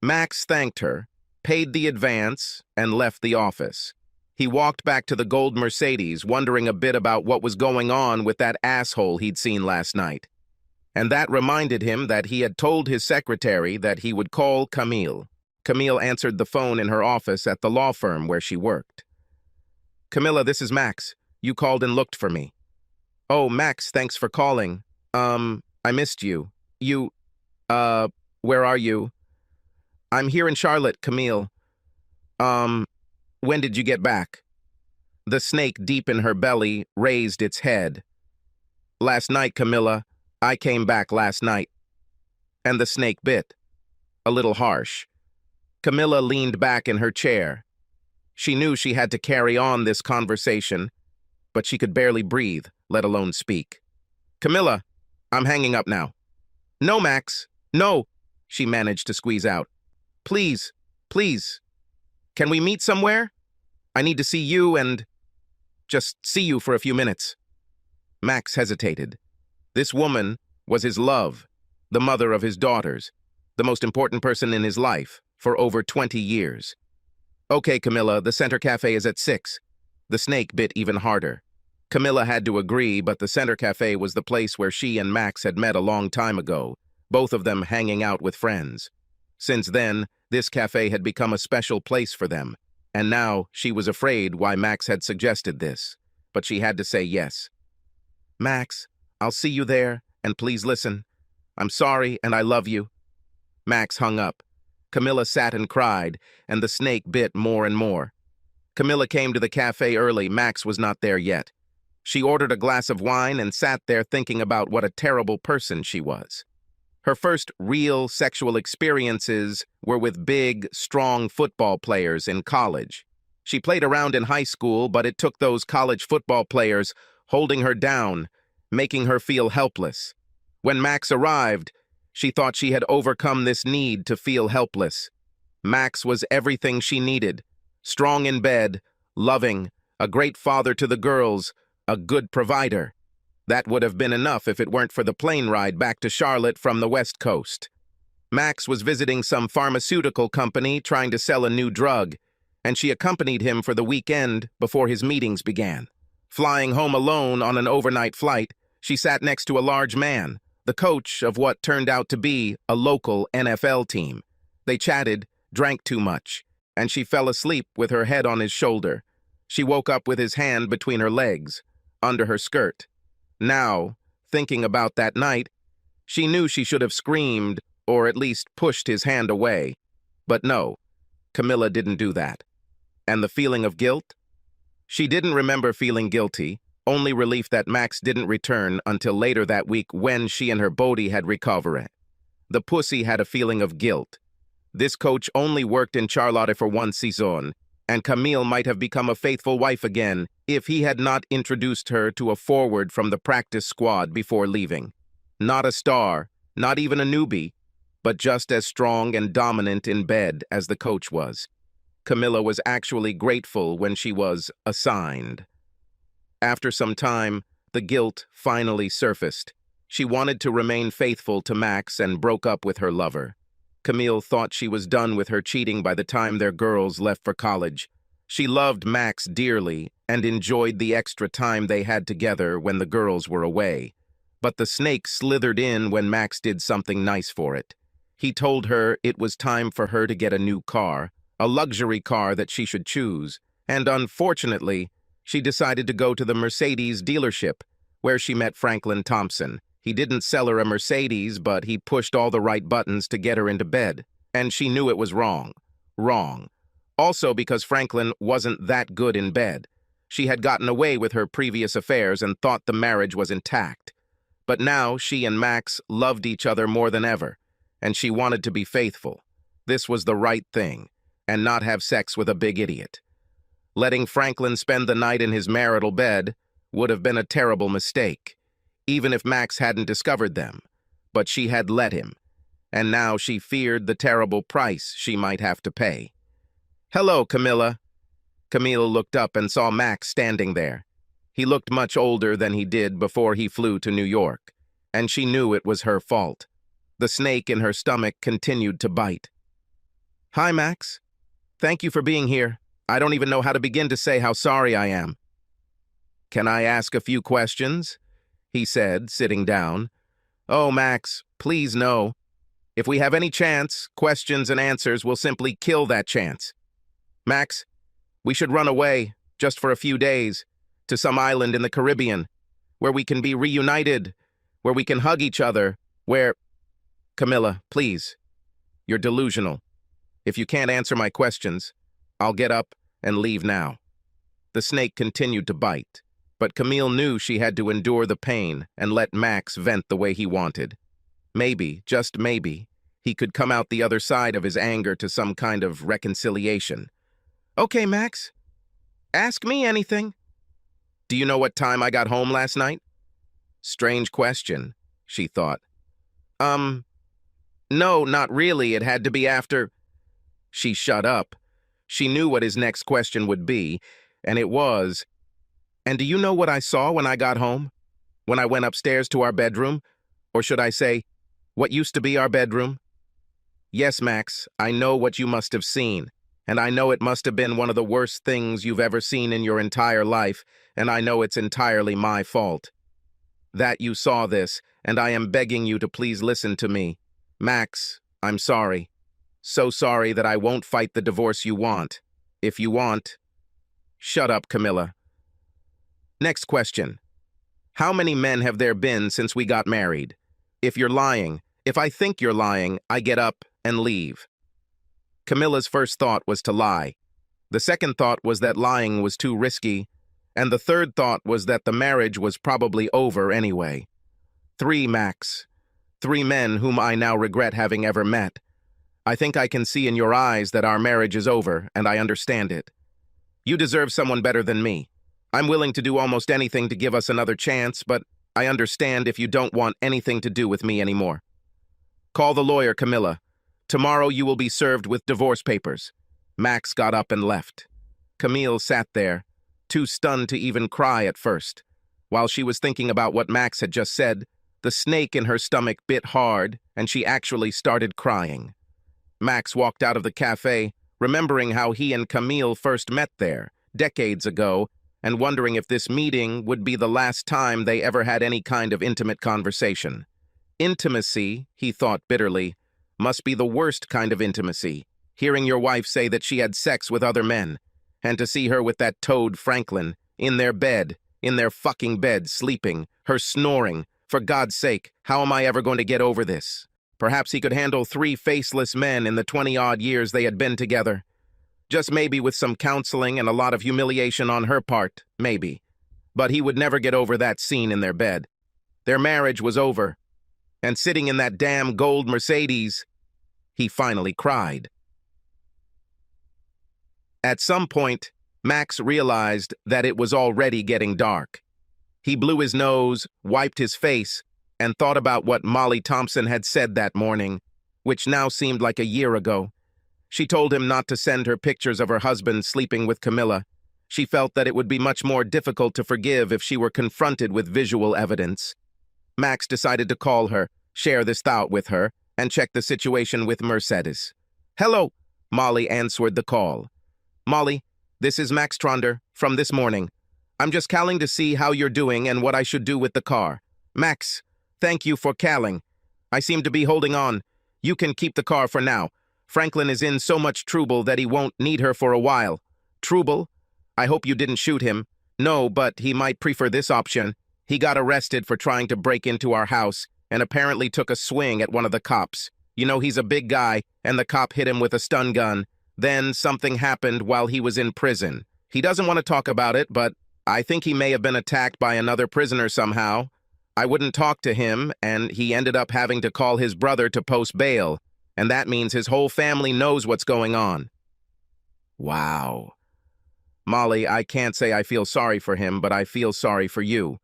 Max thanked her, paid the advance, and left the office. He walked back to the gold Mercedes, wondering a bit about what was going on with that asshole he'd seen last night. And that reminded him that he had told his secretary that he would call Camille. Camille answered the phone in her office at the law firm where she worked. "Camilla, this is Max. You called and looked for me." "Oh, Max, thanks for calling. I missed you. Where are you?" "I'm here in Charlotte, Camille." When did you get back?" The snake deep in her belly raised its head. "Last night, Camilla. I came back last night." And the snake bit. A little harsh. Camilla leaned back in her chair. She knew she had to carry on this conversation, but she could barely breathe, let alone speak. "Camilla, I'm hanging up now." "No, Max, no," she managed to squeeze out. "Please, please. Can we meet somewhere? I need to see you and just see you for a few minutes." Max hesitated. This woman was his love, the mother of his daughters, the most important person in his life for over 20 years. "Okay, Camilla, the Center Cafe is at 6. The snake bit even harder. Camilla had to agree, but the Center Cafe was the place where she and Max had met a long time ago, both of them hanging out with friends. Since then, this cafe had become a special place for them, and now she was afraid why Max had suggested this, but she had to say yes. "Max, I'll see you there, and please listen. I'm sorry, and I love you." Max hung up. Camilla sat and cried, and the snake bit more and more. Camilla came to the cafe early. Max was not there yet. She ordered a glass of wine and sat there thinking about what a terrible person she was. Her first real sexual experiences were with big, strong football players in college. She played around in high school, but it took those college football players holding her down, making her feel helpless. When Max arrived, she thought she had overcome this need to feel helpless. Max was everything she needed: strong in bed, loving, a great father to the girls, a good provider. That would have been enough if it weren't for the plane ride back to Charlotte from the West Coast. Max was visiting some pharmaceutical company trying to sell a new drug, and she accompanied him for the weekend before his meetings began. Flying home alone on an overnight flight, she sat next to a large man, the coach of what turned out to be a local NFL team. They chatted, drank too much, and she fell asleep with her head on his shoulder. She woke up with his hand between her legs, under her skirt. Now, thinking about that night, she knew she should have screamed or at least pushed his hand away. But no, Camilla didn't do that. And the feeling of guilt? She didn't remember feeling guilty, only relief that Max didn't return until later that week when she and her body had recovered. The pussy had a feeling of guilt. This coach only worked in Charlotte for one season, and Camille might have become a faithful wife again if he had not introduced her to a forward from the practice squad before leaving. Not a star, not even a newbie, but just as strong and dominant in bed as the coach was. Camilla was actually grateful when she was assigned. After some time, the guilt finally surfaced. She wanted to remain faithful to Max and broke up with her lover. Camille thought she was done with her cheating by the time their girls left for college. She loved Max dearly and enjoyed the extra time they had together when the girls were away. But the snake slithered in when Max did something nice for it. He told her it was time for her to get a new car, a luxury car that she should choose, and unfortunately, she decided to go to the Mercedes dealership, where she met Franklin Thompson. He didn't sell her a Mercedes, but he pushed all the right buttons to get her into bed, and she knew it was wrong. Wrong. Also because Franklin wasn't that good in bed. She had gotten away with her previous affairs and thought the marriage was intact. But now she and Max loved each other more than ever, and she wanted to be faithful. This was the right thing, and not have sex with a big idiot. Letting Franklin spend the night in his marital bed would have been a terrible mistake, even if Max hadn't discovered them. But she had let him, and now she feared the terrible price she might have to pay. "Hello, Camilla." Camille looked up and saw Max standing there. He looked much older than he did before he flew to New York, and she knew it was her fault. The snake in her stomach continued to bite. Hi, Max. Thank you for being here. I don't even know how to begin to say how sorry I am. Can I ask a few questions? He said, sitting down. Oh, Max, please no. If we have any chance, questions and answers will simply kill that chance. Max, we should run away, just for a few days, to some island in the Caribbean, where we can be reunited, where we can hug each other, where... Camilla, please. You're delusional. If you can't answer my questions, I'll get up and leave now. The snake continued to bite, but Camille knew she had to endure the pain and let Max vent the way he wanted. Maybe, just maybe, he could come out the other side of his anger to some kind of reconciliation. Okay, Max. Ask me anything. Do you know what time I got home last night? Strange question, she thought. No, not really. It had to be after... She shut up. She knew what his next question would be, and it was, and do you know what I saw when I got home? When I went upstairs to our bedroom? Or should I say, what used to be our bedroom? Yes, Max, I know what you must have seen, and I know it must have been one of the worst things you've ever seen in your entire life, and I know it's entirely my fault. That you saw this, and I am begging you to please listen to me. Max, I'm sorry. So sorry that I won't fight the divorce you want. If you want... Shut up, Camilla. Next question. How many men have there been since we got married? If you're lying, if I think you're lying, I get up and leave. Camilla's first thought was to lie. The second thought was that lying was too risky, and the third thought was that the marriage was probably over anyway. 3, Max. 3 men whom I now regret having ever met. I think I can see in your eyes that our marriage is over, and I understand it. You deserve someone better than me. I'm willing to do almost anything to give us another chance, but I understand if you don't want anything to do with me anymore. Call the lawyer, Camilla. Tomorrow you will be served with divorce papers. Max got up and left. Camille sat there, too stunned to even cry at first. While she was thinking about what Max had just said, the snake in her stomach bit hard, and she actually started crying. Max walked out of the cafe, remembering how he and Camille first met there, decades ago, and wondering if this meeting would be the last time they ever had any kind of intimate conversation. Intimacy, he thought bitterly, must be the worst kind of intimacy, hearing your wife say that she had sex with other men, and to see her with that toad Franklin, in their bed, in their fucking bed, sleeping, her snoring. For God's sake, how am I ever going to get over this? Perhaps he could handle 3 faceless men in the 20-odd years they had been together. Just maybe with some counseling and a lot of humiliation on her part, maybe. But he would never get over that scene in their bed. Their marriage was over. And sitting in that damn gold Mercedes, he finally cried. At some point, Max realized that it was already getting dark. He blew his nose, wiped his face, and thought about what Molly Thompson had said that morning, which now seemed like a year ago. She told him not to send her pictures of her husband sleeping with Camilla. She felt that it would be much more difficult to forgive if she were confronted with visual evidence. Max decided to call her, share this thought with her, and check the situation with Mercedes. Hello, Molly answered the call. Molly, this is Max Tronder, from this morning. I'm just calling to see how you're doing and what I should do with the car. Max, thank you for calling. I seem to be holding on. You can keep the car for now. Franklin is in so much trouble that he won't need her for a while. Trouble? I hope you didn't shoot him. No, but he might prefer this option. He got arrested for trying to break into our house and apparently took a swing at one of the cops. You know, he's a big guy, and the cop hit him with a stun gun. Then something happened while he was in prison. He doesn't want to talk about it, but I think he may have been attacked by another prisoner somehow. I wouldn't talk to him, and he ended up having to call his brother to post bail, and that means his whole family knows what's going on. Wow. Molly, I can't say I feel sorry for him, but I feel sorry for you.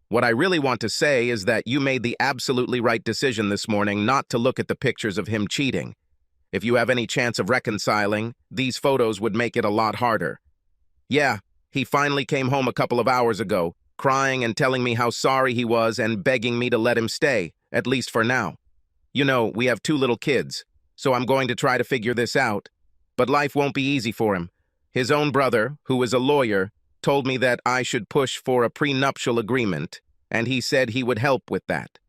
What I really want to say is that you made the absolutely right decision this morning not to look at the pictures of him cheating. If you have any chance of reconciling, these photos would make it a lot harder. Yeah, he finally came home a couple of hours ago, crying and telling me how sorry he was and begging me to let him stay, at least for now. You know, we have 2 little kids. so I'm going to try to figure this out. But life won't be easy for him. His own brother, who is a lawyer, told me that I should push for a prenuptial agreement, and he said he would help with that.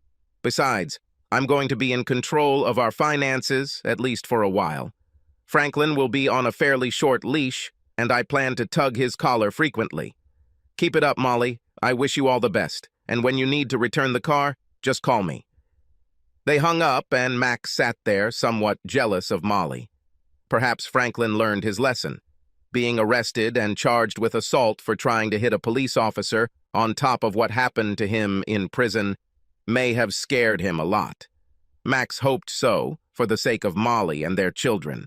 Besides, I'm going to be in control of our finances, at least for a while. Franklin will be on a fairly short leash, and I plan to tug his collar frequently. Keep it up, Molly. I wish you all the best, and when you need to return the car, just call me. They hung up, and Max sat there, somewhat jealous of Molly. Perhaps Franklin learned his lesson. Being arrested and charged with assault for trying to hit a police officer on top of what happened to him in prison may have scared him a lot. Max hoped so, for the sake of Molly and their children.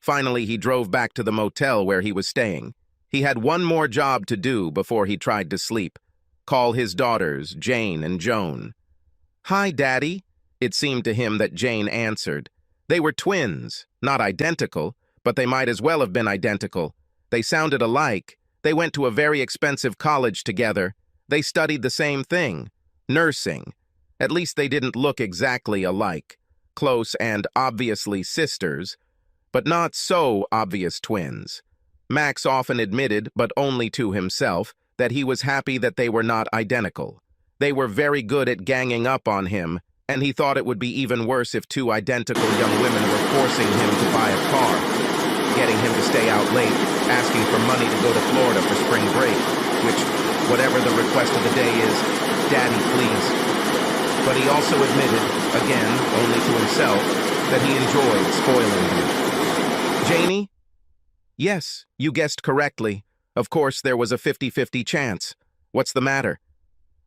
Finally, he drove back to the motel where he was staying. He had one more job to do before he tried to sleep. Call his daughters, Jane and Joan. "Hi, Daddy." It seemed to him that Jane answered. They were twins, not identical, but they might as well have been identical. They sounded alike. They went to a very expensive college together. They studied the same thing, nursing. At least they didn't look exactly alike. Close and obviously sisters, but not so obvious twins. Max often admitted, but only to himself, that he was happy that they were not identical. They were very good at ganging up on him, and he thought it would be even worse if two identical young women were forcing him to buy a car, getting him to stay out late, asking for money to go to Florida for spring break, which, whatever the request of the day is, "Daddy, please." But he also admitted, again, only to himself, that he enjoyed spoiling them. "Janie?" "Yes, you guessed correctly. Of course, there was a 50-50 chance. What's the matter?"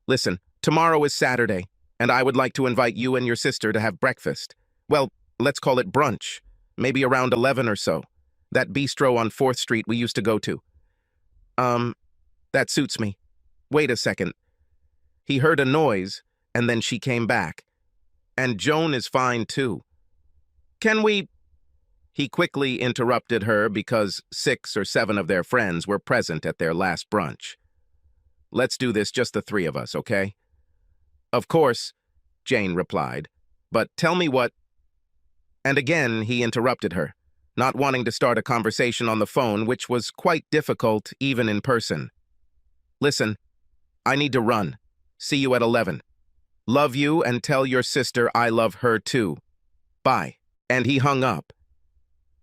"Listen, tomorrow is Saturday, and I would like to invite you and your sister to have breakfast. Well, let's call it brunch. Maybe around 11 or so. That bistro on 4th Street we used to go to." That suits me. Wait a second." He heard a noise, and then she came back. "And Joan is fine, too. Can we—" He quickly interrupted her because 6 or 7 of their friends were present at their last brunch. "Let's do this, just the 3 of us, okay?" "Of course," Jane replied. "But tell me what—" And again he interrupted her, not wanting to start a conversation on the phone, which was quite difficult even in person. "Listen, I need to run. See you at 11. Love you, and tell your sister I love her too. Bye." And he hung up.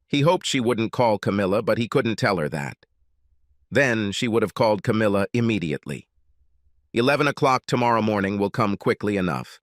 He hoped she wouldn't call Camilla, but he couldn't tell her that. Then she would have called Camilla immediately. 11 o'clock tomorrow morning will come quickly enough.